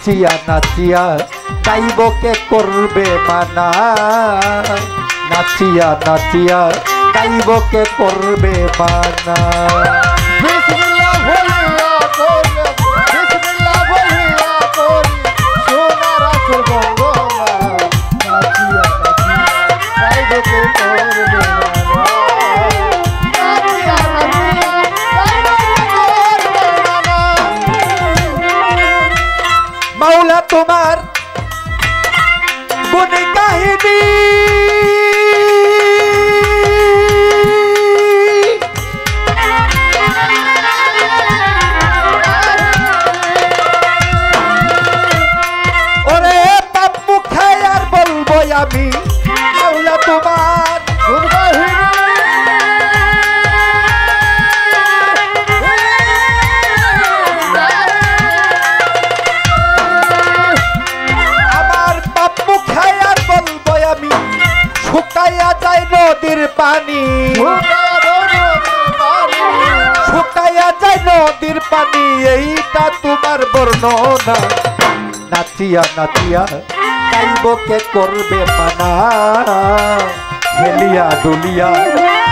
নাচিয়া নাচিয়া গাইব কে করবে মানা নাচিয়া নাচিয়া গাইব কে করবে মানা বিসমিল্লাহ বলিয়া করলে বিসমিল্লাহ বলিয়া করি সোনার আসর বন্দনা নাচিয়া নাচিয়া গাইব কে করবে মানা নাচিয়া নাচিয়া গাইব কে করবে মানা মাওলা তোমার গুণ কাহিনী ওরে পাপ মুখে আর বলবো আমি মাওলা তোমার গুণ কাহিনী শুকাইয়া যায় নদীর পানি শুকাইয়া যায় নদীর পানি এইটা তোমার বর্ণনা নাচিয়া নাচিয়া গাইব কে করবে মানা হেলিয়া দুলিয়া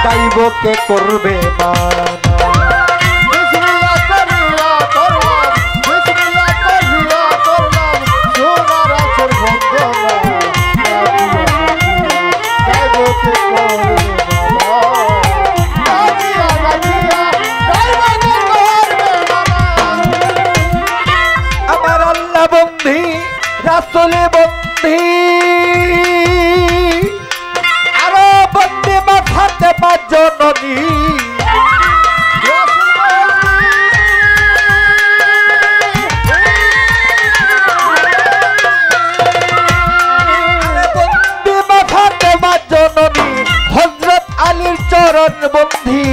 গাইব কে করবে মানা রাসূলে বন্দী আরো বন্দী মাথাতে জননী বন্দী মাথাতে জননী হযরত আলীর চরণ বন্দী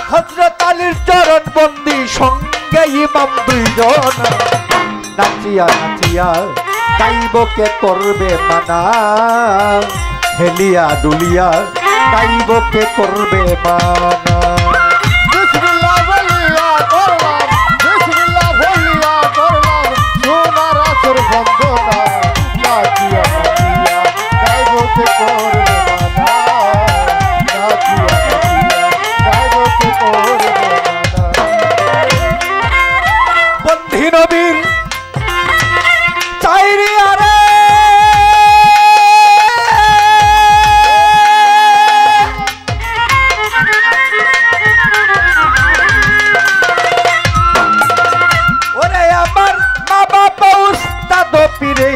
হযরত আলীর চরণ বন্দী সঙ্গে ইমাম দুইজন নাচিয়া নাচিয়া গাইব কে করবে মানা হেলিয়া দুলিয়া গাইব কে করবে মানা বিসমিল্লাহ বলিয়া করলাম বিসমিল্লাহ বলিয়া করলাম সোনার আসর বন্দনা নাচিয়া নাচিয়া গাইব কে করবে মানা নাচিয়া নাচিয়া গাইব কে করবে মানা বন্ধি নবীর চাইরি আরে ওরে আমার মা বাবা উস্তাদ পীরে